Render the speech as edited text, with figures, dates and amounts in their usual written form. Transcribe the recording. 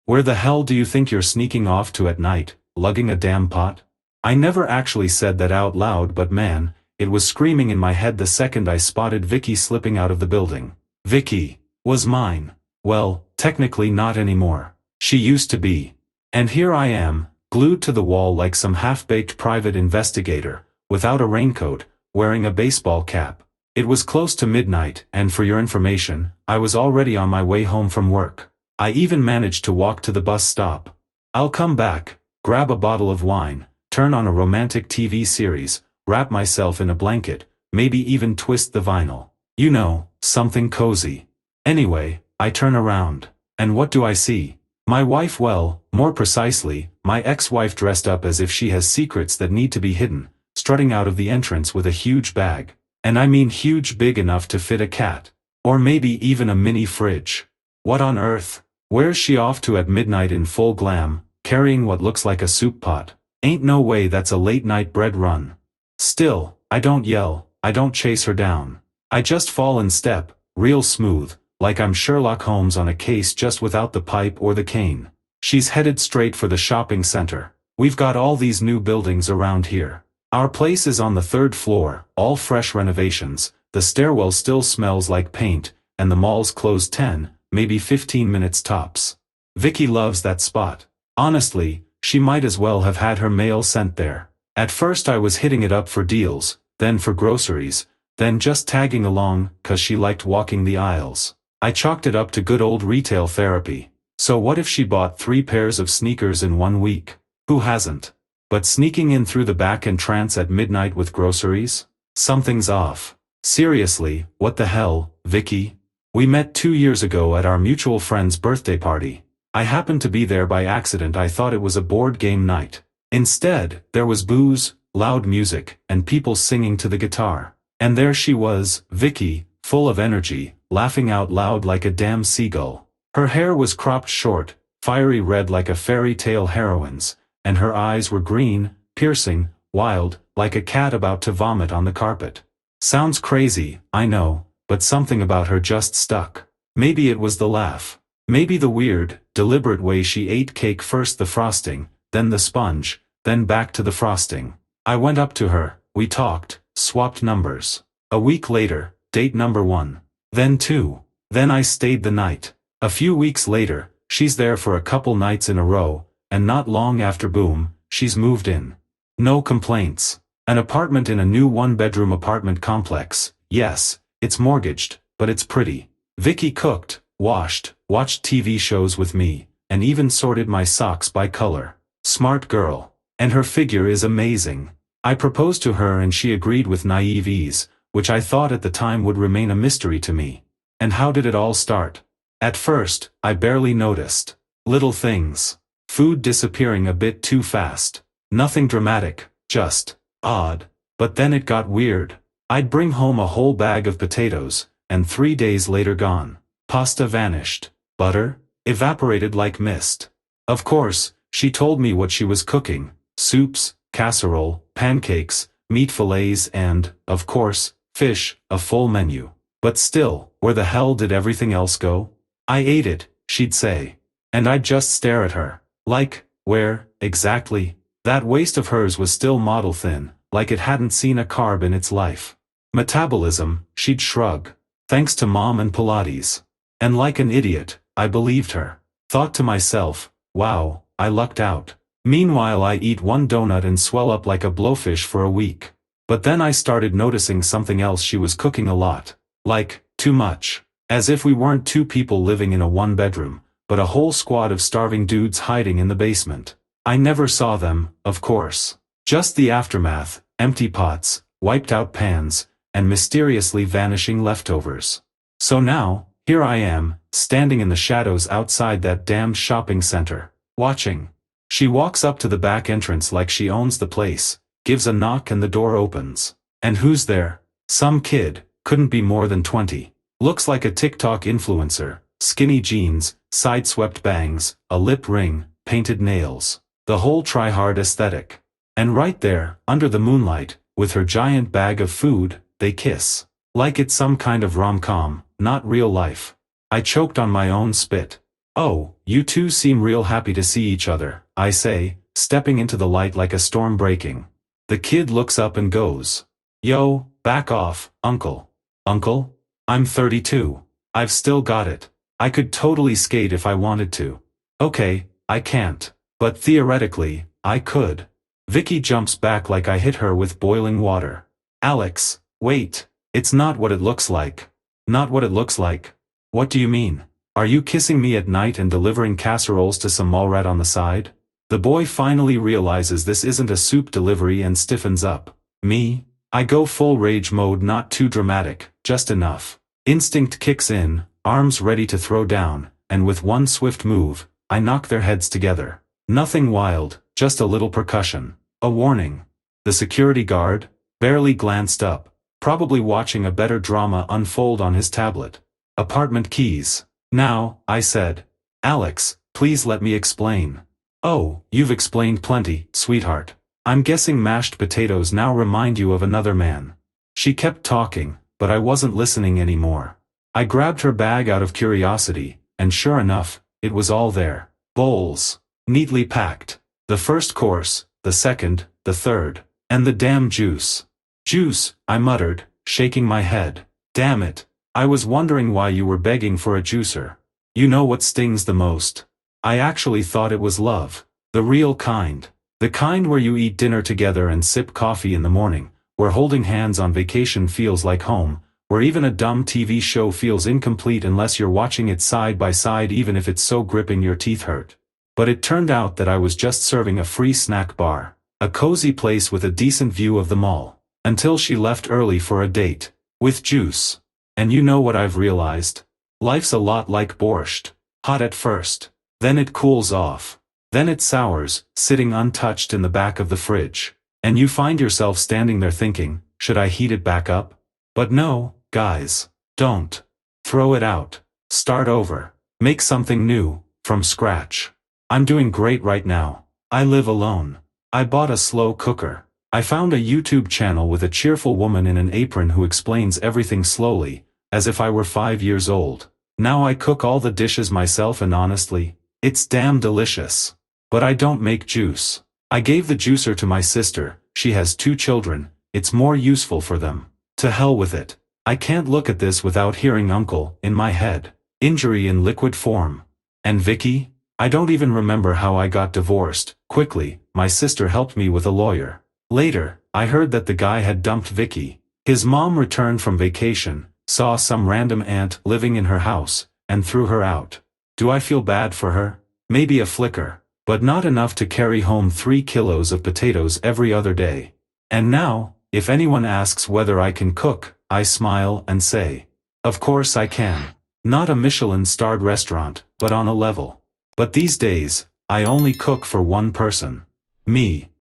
Where the hell do you think you're sneaking off to at night, lugging a damn pot? I never actually said that out loud, but man, it was screaming in my head the second I spotted Vicky slipping out of the building. Vicky was mine. Well, technically not anymore. She used to be. And here I am, glued to the wall like some half-baked private investigator, without a raincoat, wearing a baseball cap. It was close to midnight, and for your information, I was already on my way home from work. I even managed to walk to the bus stop. I'll come back, grab a bottle of wine, turn on a romantic TV series, wrap myself in a blanket, maybe even twist the vinyl. You know, something cozy. Anyway, I turn around. And what do I see? My wife, well, more precisely, my ex-wife dressed up as if she has secrets that need to be hidden, strutting out of the entrance with a huge bag. And I mean huge, big enough to fit a cat. Or maybe even a mini fridge. What on earth? Where's she off to at midnight in full glam, carrying what looks like a soup pot? Ain't no way that's a late-night bread run. Still, I don't yell, I don't chase her down. I just fall in step, real smooth, like I'm Sherlock Holmes on a case just without the pipe or the cane. She's headed straight for the shopping center. We've got all these new buildings around here. Our place is on the 3rd floor, all fresh renovations, the stairwell still smells like paint, and the mall's closed 10, maybe 15 minutes tops. Vicky loves that spot. Honestly, she might as well have had her mail sent there. At first I was hitting it up for deals, then for groceries, then just tagging along, 'cause she liked walking the aisles. I chalked it up to good old retail therapy. So what if she bought 3 pairs of sneakers in 1 week? Who hasn't? But sneaking in through the back entrance at midnight with groceries? Something's off. Seriously, what the hell, Vicky? We met 2 years ago at our mutual friend's birthday party. I happened to be there by accident. I thought it was a board game night. Instead, there was booze, loud music, and people singing to the guitar. And there she was, Vicky, full of energy, laughing out loud like a damn seagull. Her hair was cropped short, fiery red like a fairy tale heroine's, and her eyes were green, piercing, wild, like a cat about to vomit on the carpet. Sounds crazy, I know, but something about her just stuck. Maybe it was the laugh. Maybe the weird, deliberate way she ate cake, first the frosting, then the sponge, then back to the frosting. I went up to her, we talked, swapped numbers. A week later, date number 1. Then 2. Then I stayed the night. A few weeks later, she's there for a couple nights in a row, and not long after, boom, she's moved in. No complaints. An apartment in a new 1-bedroom apartment complex. Yes, it's mortgaged, but it's pretty. Vicky cooked, washed, watched TV shows with me, and even sorted my socks by color. Smart girl. And her figure is amazing. I proposed to her and she agreed with naive ease, which I thought at the time would remain a mystery to me. And how did it all start? At first, I barely noticed. Little things. Food disappearing a bit too fast. Nothing dramatic, just odd. But then it got weird. I'd bring home a whole bag of potatoes, and 3 days later gone. Pasta vanished. Butter? Evaporated like mist. Of course, she told me what she was cooking. Soups, casserole, pancakes, meat fillets and, of course, fish, a full menu. But still, where the hell did everything else go? I ate it, she'd say. And I'd just stare at her. Like, where, exactly? That waist of hers was still model thin, like it hadn't seen a carb in its life. Metabolism, she'd shrug. Thanks to mom and Pilates. And like an idiot, I believed her. Thought to myself, wow, I lucked out. Meanwhile I eat 1 donut and swell up like a blowfish for a week. But then I started noticing something else. She was cooking a lot. Like, too much. As if we weren't 2 people living in a 1-bedroom, but a whole squad of starving dudes hiding in the basement. I never saw them, of course. Just the aftermath, empty pots, wiped out pans, and mysteriously vanishing leftovers. So now, here I am, standing in the shadows outside that damned shopping center, watching. She walks up to the back entrance like she owns the place, gives a knock and the door opens. And who's there? Some kid, couldn't be more than 20. Looks like a TikTok influencer, skinny jeans, side-swept bangs, a lip ring, painted nails. The whole try-hard aesthetic. And right there, under the moonlight, with her giant bag of food, they kiss. Like it's some kind of rom-com, not real life. I choked on my own spit. Oh, you two seem real happy to see each other, I say, stepping into the light like a storm breaking. The kid looks up and goes, "Yo, back off, uncle." Uncle? I'm 32. I've still got it. I could totally skate if I wanted to. Okay, I can't. But theoretically, I could. Vicky jumps back like I hit her with boiling water. Alex, wait. It's not what it looks like. Not what it looks like. What do you mean? Are you kissing me at night and delivering casseroles to some mallrat on the side? The boy finally realizes this isn't a soup delivery and stiffens up. Me? I go full rage mode, not too dramatic, just enough. Instinct kicks in, arms ready to throw down, and with one swift move, I knock their heads together. Nothing wild, just a little percussion. A warning. The security guard barely glanced up, probably watching a better drama unfold on his tablet. Apartment keys. Now, I said. Alex, please let me explain. Oh, you've explained plenty, sweetheart. I'm guessing mashed potatoes now remind you of another man. She kept talking, but I wasn't listening anymore. I grabbed her bag out of curiosity, and sure enough, it was all there. Bowls. Neatly packed. The first course, the second, the third, and the damn juice. Juice, I muttered, shaking my head. Damn it. I was wondering why you were begging for a juicer. You know what stings the most? I actually thought it was love. The real kind. The kind where you eat dinner together and sip coffee in the morning, where holding hands on vacation feels like home, where even a dumb TV show feels incomplete unless you're watching it side by side even if it's so gripping your teeth hurt. But it turned out that I was just serving a free snack bar. A cozy place with a decent view of the mall. Until she left early for a date. With juice. And you know what I've realized? Life's a lot like borscht. Hot at first. Then it cools off. Then it sours, sitting untouched in the back of the fridge. And you find yourself standing there thinking, should I heat it back up? But no, guys. Don't. Throw it out. Start over. Make something new, from scratch. I'm doing great right now. I live alone. I bought a slow cooker. I found a YouTube channel with a cheerful woman in an apron who explains everything slowly, as if I were 5 years old. Now I cook all the dishes myself and honestly, it's damn delicious. But I don't make juice. I gave the juicer to my sister, she has 2 children, it's more useful for them. To hell with it. I can't look at this without hearing uncle in my head. Injury in liquid form. And Vicky? I don't even remember how I got divorced. Quickly, my sister helped me with a lawyer. Later, I heard that the guy had dumped Vicky. His mom returned from vacation, saw some random aunt living in her house, and threw her out. Do I feel bad for her? Maybe a flicker, but not enough to carry home 3 kilos of potatoes every other day. And now, if anyone asks whether I can cook, I smile and say, of course I can. Not a Michelin-starred restaurant, but on a level. But these days, I only cook for one person. Me.